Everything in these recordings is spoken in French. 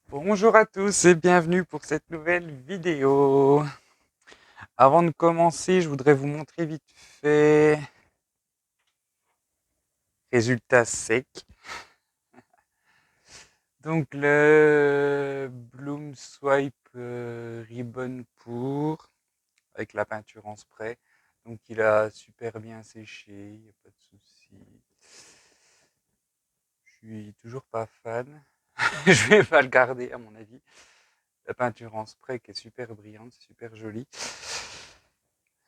Bonjour à tous et bienvenue pour cette nouvelle vidéo. Avant de commencer, je voudrais vous montrer vite fait résultat sec. Donc le Bloom Swipe Ribbon pour avec la peinture en spray. Donc il a super bien séché, il n'y a pas de souci. Je suis toujours pas fan. Je vais pas le garder à mon avis. La peinture en spray qui est super brillante, c'est super joli.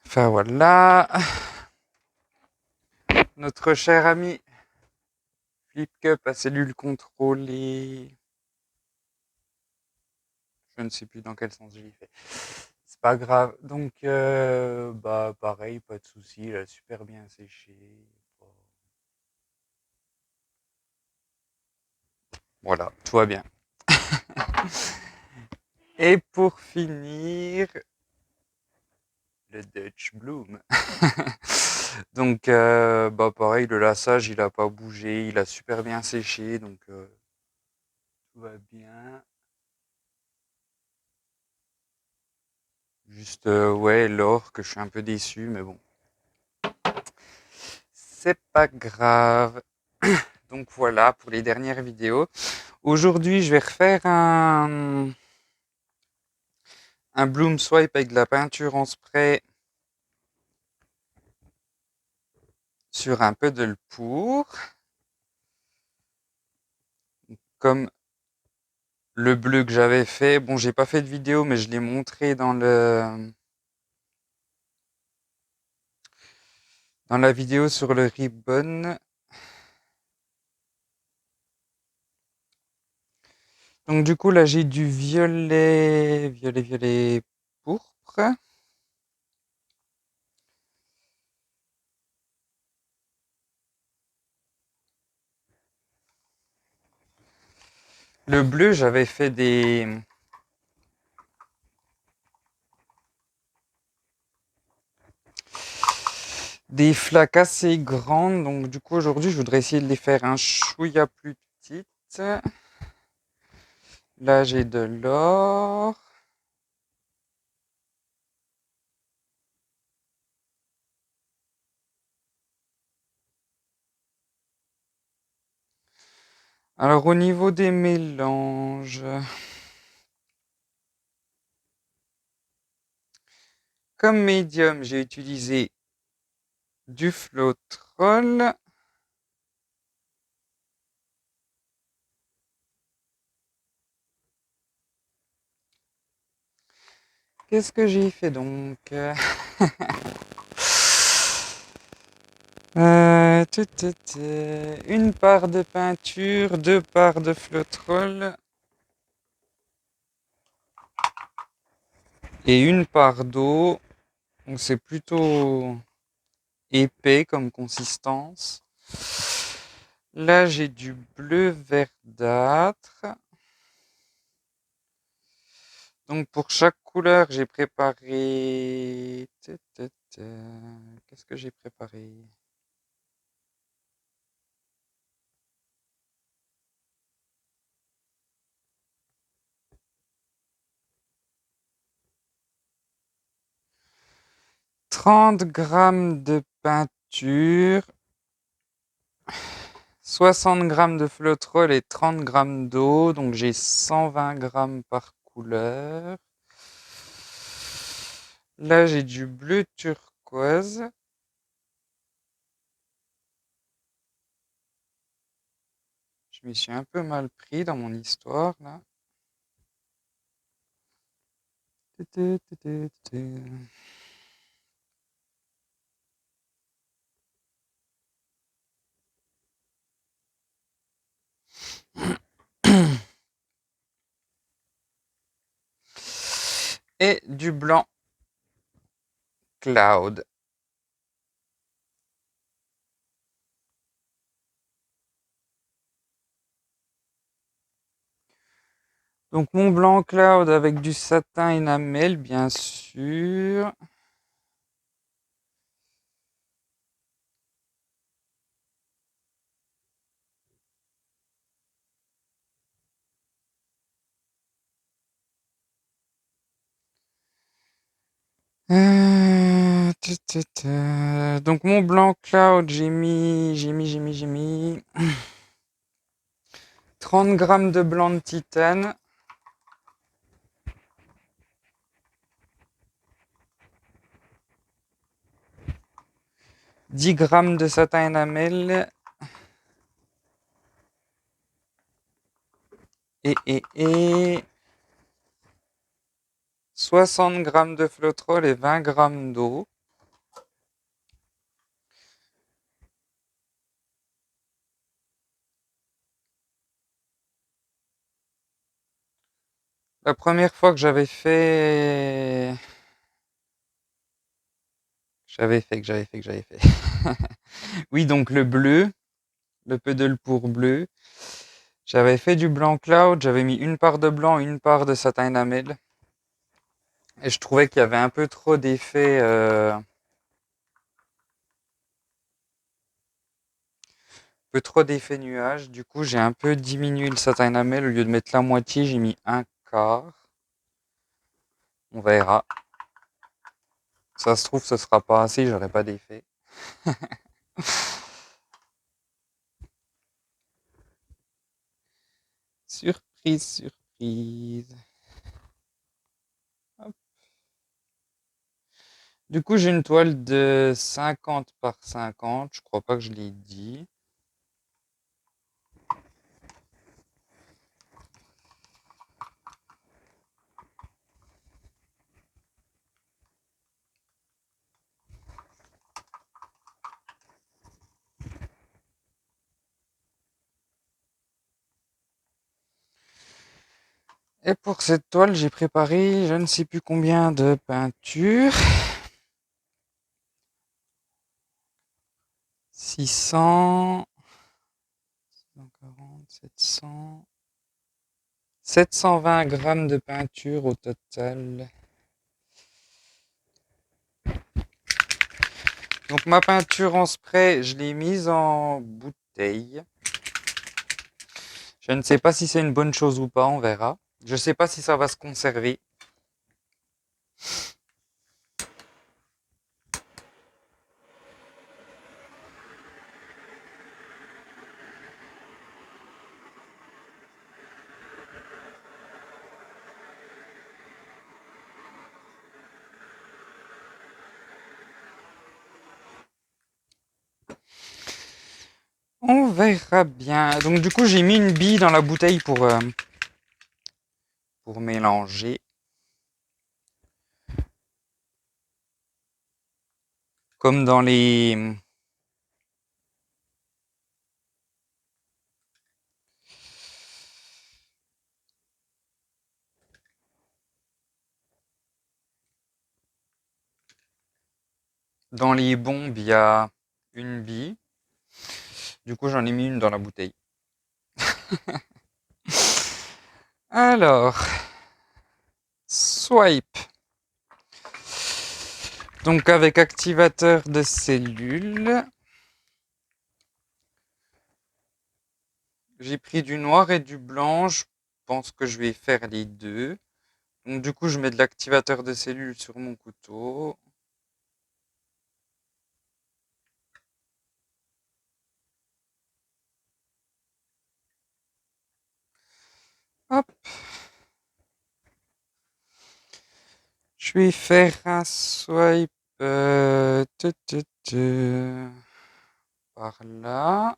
Enfin voilà. Notre cher ami Flip Cup à cellules contrôlées. Je ne sais plus dans quel sens j'y fait. C'est pas grave. Donc, bah, pareil, pas de souci. Il a super bien séché. Voilà, tout va bien. Et pour finir, le Dutch Bloom. Donc, bah, pareil, le lassage, il a pas bougé. Il a super bien séché. Donc, tout va bien. Juste, ouais, l'or, que je suis un peu déçu, mais bon. C'est pas grave. Donc voilà pour les dernières vidéos. Aujourd'hui, je vais refaire un Bloom Swipe avec de la peinture en spray sur un puddle pour. Comme le bleu que j'avais fait. Bon, j'ai pas fait de vidéo, mais je l'ai montré dans la vidéo sur le ribbon. Donc du coup, là, j'ai du violet pourpre. Le bleu, j'avais fait des flaques assez grandes. Donc du coup, aujourd'hui, je voudrais essayer de les faire un chouïa plus petites. Là, j'ai de l'or. Alors, au niveau des mélanges, comme médium, j'ai utilisé du Floetrol. Qu'est-ce que j'ai fait donc? Une part de peinture, deux parts de Floetrol et une part d'eau. Donc c'est plutôt épais comme consistance. Là, j'ai du bleu verdâtre. Donc pour chaque couleur, j'ai préparé. Qu'est-ce que j'ai préparé? 30 grammes de peinture, 60 grammes de Floetrol et 30 grammes d'eau. Donc j'ai 120 grammes par couleur. Là, j'ai du bleu turquoise. Je me suis un peu mal pris dans mon histoire là. Et du blanc cloud. Donc mon blanc cloud avec du satin enamel, bien sûr. Donc mon blanc cloud, j'ai mis 30 grammes de blanc de titane. 10 grammes de satin enamel. Et 60 grammes de flotrol et 20 grammes d'eau. La première fois que j'avais fait... Oui, donc le bleu, le Puddle pour bleu. J'avais fait du blanc cloud, j'avais mis une part de blanc, une part de satin enamel. Et je trouvais qu'il y avait un peu trop d'effet... peu trop d'effet nuage. Du coup, j'ai un peu diminué le satin enamel. Au lieu de mettre la moitié, j'ai mis un quart. On verra. Ça se trouve, ce sera pas assez, j'aurai pas d'effet. Surprise, surprise. Hop. Du coup, j'ai une toile de 50 par 50. Je crois pas que je l'ai dit. Et pour cette toile, j'ai préparé je ne sais plus combien de peintures. 600, 640, 700, 720 grammes de peinture au total. Donc ma peinture en spray, je l'ai mise en bouteille. Je ne sais pas si c'est une bonne chose ou pas, on verra. Je ne sais pas si ça va se conserver. On verra bien. Donc du coup, j'ai mis une bille dans la bouteille pour mélanger. Comme dans les bombes, il y a une bille. Du coup, j'en ai mis une dans la bouteille. Alors, swipe. Donc avec activateur de cellules. J'ai pris du noir et du blanc. Je pense que je vais faire les deux. Donc du coup, je mets de l'activateur de cellules sur mon couteau. Hop. Je vais faire un swipe par là.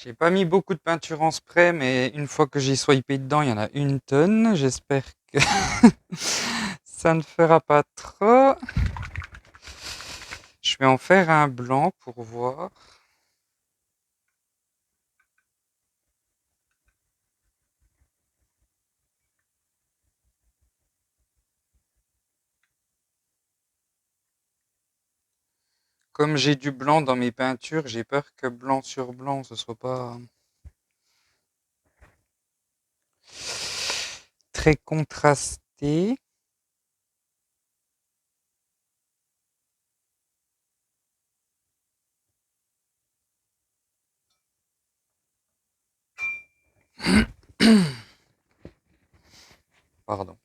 J'ai pas mis beaucoup de peinture en spray, mais une fois que j'ai swipé dedans, il y en a une tonne. J'espère que ça ne fera pas trop. Je vais en faire un blanc pour voir. comme j'ai du blanc dans mes peintures, j'ai peur que blanc sur blanc, ce soit pas très contrasté. Pardon.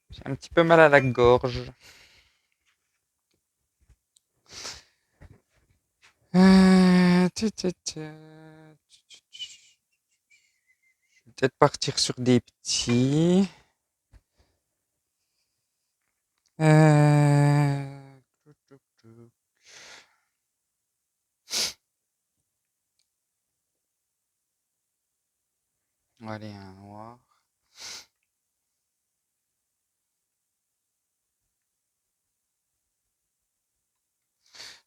J'ai un petit peu mal à la gorge. Je vais peut-être partir sur des petits. Euh, Allez, un noir.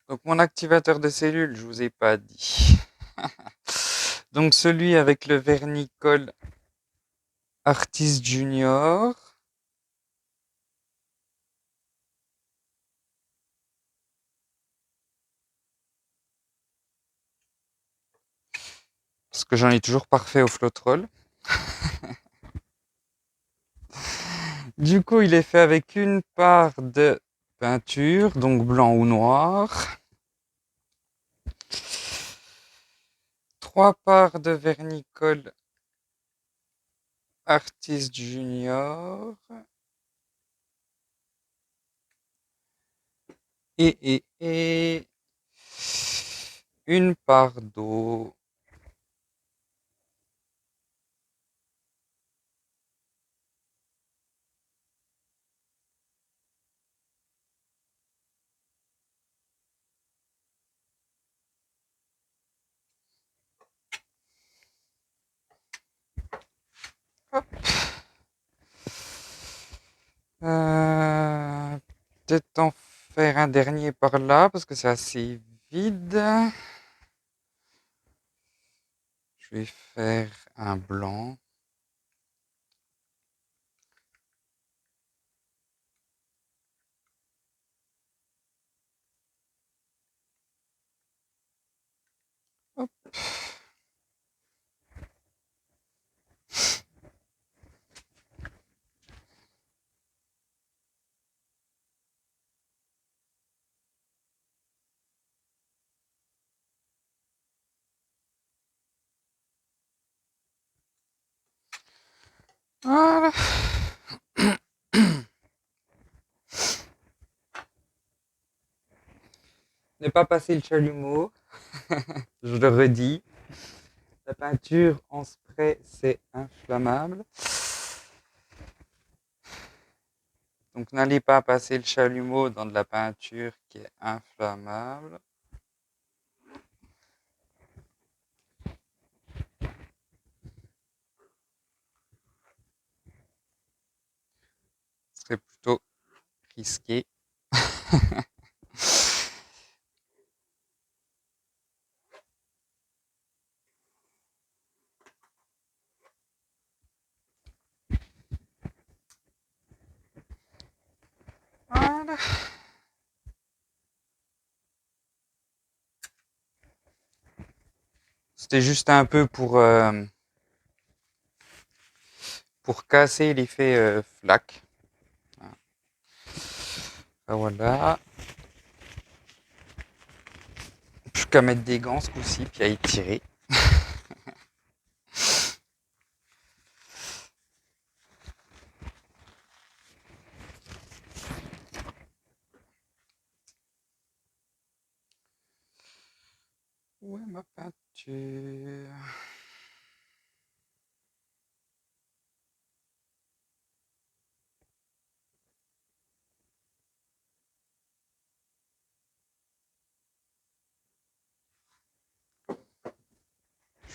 Donc mon activateur de cellules, je vous ai pas dit. Donc celui avec le vernicole Artist Junior. Parce que j'en ai toujours parfait au Flotrol. Du coup, il est fait avec une part de peinture, donc blanc ou noir. 3 parts de vernicole Artist Junior. Et une part d'eau. Hop. Euh, Peut-être en faire un dernier par là, parce que c'est assez vide. Je vais faire un blanc. Hop. Voilà. Ne pas passer le chalumeau, je le redis. La peinture en spray, c'est inflammable. Donc n'allez pas passer le chalumeau dans de la peinture qui est inflammable. Ce serait plutôt risqué. Voilà. C'était juste un peu pour casser l'effet flaque. Voilà. Plus qu'à mettre des gants ce coup-ci, puis à étirer. Où est ma peinture?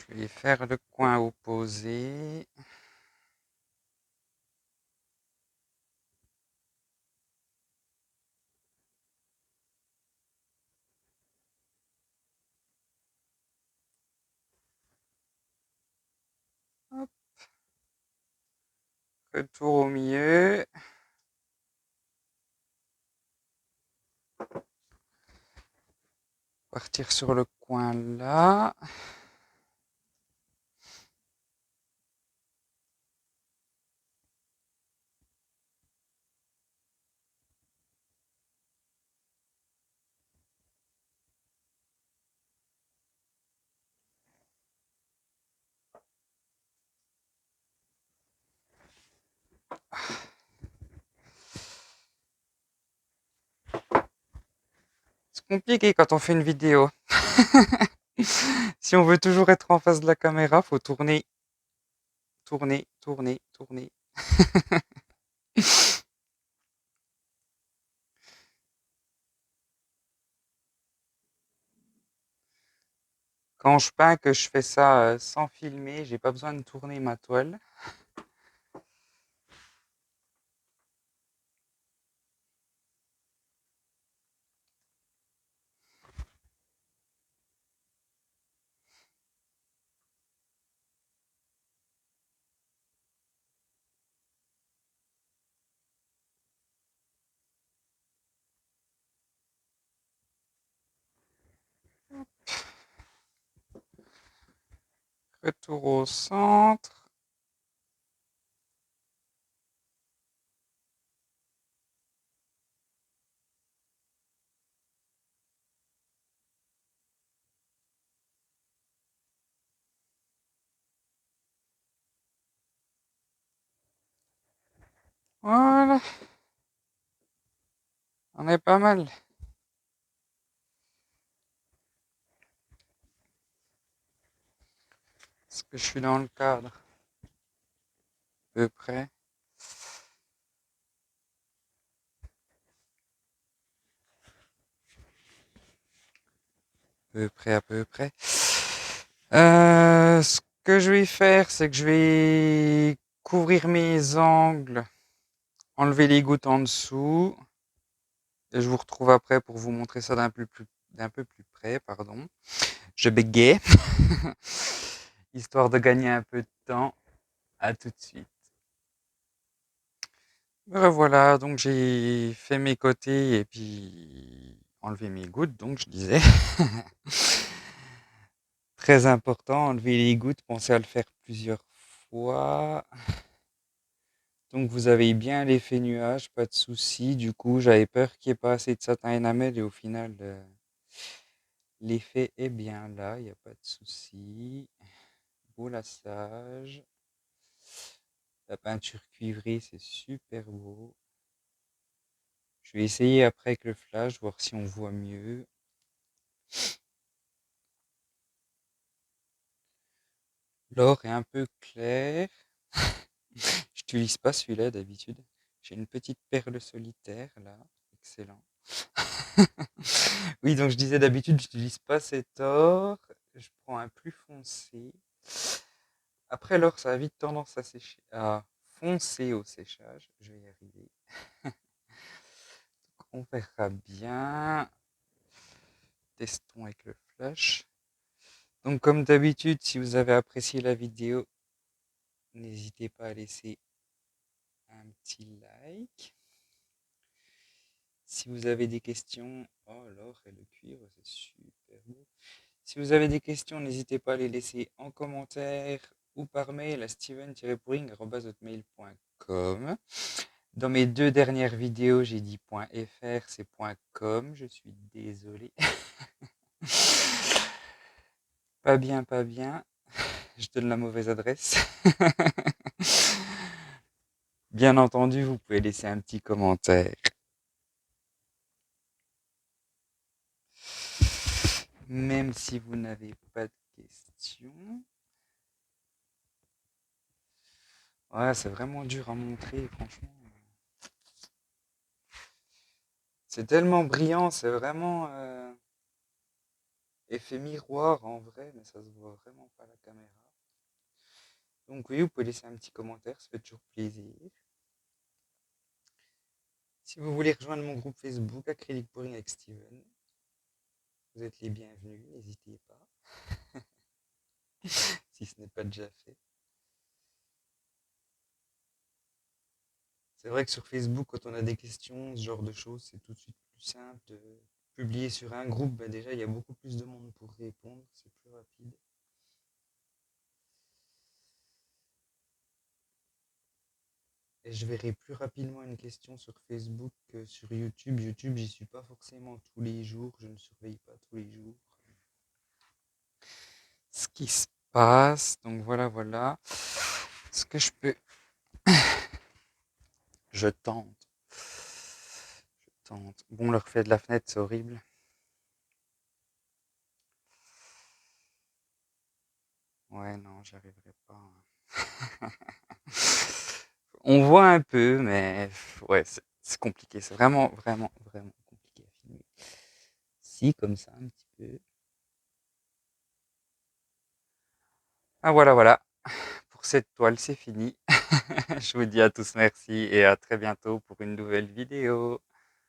Je vais faire le coin opposé. Hop. Retour au milieu. partir sur le coin là. C'est compliqué quand on fait une vidéo. Si on veut toujours être en face de la caméra, faut tourner, tourner, tourner, tourner. Quand je peins, que je fais ça sans filmer, j'ai pas besoin de tourner ma toile. Retour au centre. Voilà, on est pas mal. Est-ce que je suis dans le cadre? À peu près. À peu près, à peu près. Ce que je vais faire, c'est que je vais couvrir mes angles, enlever les gouttes en dessous, et je vous retrouve après pour vous montrer ça d'un peu plus près, pardon. Je bégaye, histoire de gagner un peu de temps. À tout de suite. Me revoilà, donc j'ai fait mes côtés et puis enlevé mes gouttes, donc je disais. Très important, enlever les gouttes, pensez à le faire plusieurs fois. Donc vous avez bien l'effet nuage, pas de souci. Du coup, j'avais peur qu'il n'y ait pas assez de satin énamel et au final, l'effet est bien là, il n'y a pas de souci. Beau lassage. La peinture cuivrée, c'est super beau. Je vais essayer après avec le flash, voir si on voit mieux. L'or est un peu clair. J'utilise pas celui-là d'habitude. J'ai une petite perle solitaire là. Excellent. Oui, donc je disais d'habitude, j'utilise pas cet or. Je prends un plus foncé. Après l'or, ça a vite tendance à sécher, à foncer au séchage. Je vais y arriver. On verra bien. Testons avec le flash. Donc comme d'habitude, si vous avez apprécié la vidéo, n'hésitez pas à laisser un petit like. Si vous avez des questions, oh l'or et le cuivre, c'est super beau. Si vous avez des questions, n'hésitez pas à les laisser en commentaire ou par mail à steven-pouring@hotmail.com. Dans mes deux dernières vidéos, j'ai dit .fr, c'est .com, je suis désolé. Pas bien, pas bien. Je donne la mauvaise adresse. Bien entendu, vous pouvez laisser un petit commentaire. Même si vous n'avez pas de questions. Ouais, c'est vraiment dur à montrer, franchement. C'est tellement brillant, c'est vraiment effet miroir en vrai, mais ça se voit vraiment pas à la caméra. Donc oui, vous pouvez laisser un petit commentaire, ça fait toujours plaisir. Si vous voulez rejoindre mon groupe Facebook Acrylic Pouring avec Steven, vous êtes les bienvenus, n'hésitez pas, si ce n'est pas déjà fait. C'est vrai que sur Facebook, quand on a des questions, ce genre de choses, c'est tout de suite plus simple de publier sur un groupe, bah déjà, il y a beaucoup plus de monde pour répondre, c'est plus rapide. Et je verrai plus rapidement une question sur Facebook que sur YouTube. YouTube, j'y suis pas forcément tous les jours, je ne surveille pas tous les jours ce qui se passe. Donc voilà, voilà. Ce que je peux... Je tente. Je tente. Bon, le reflet de la fenêtre, c'est horrible. Ouais, non, j'y arriverai pas. On voit un peu, mais ouais, c'est compliqué. C'est vraiment, vraiment, vraiment compliqué à filmer. Si, comme ça, un petit peu. Ah, voilà, voilà. Pour cette toile, c'est fini. Je vous dis à tous merci et à très bientôt pour une nouvelle vidéo.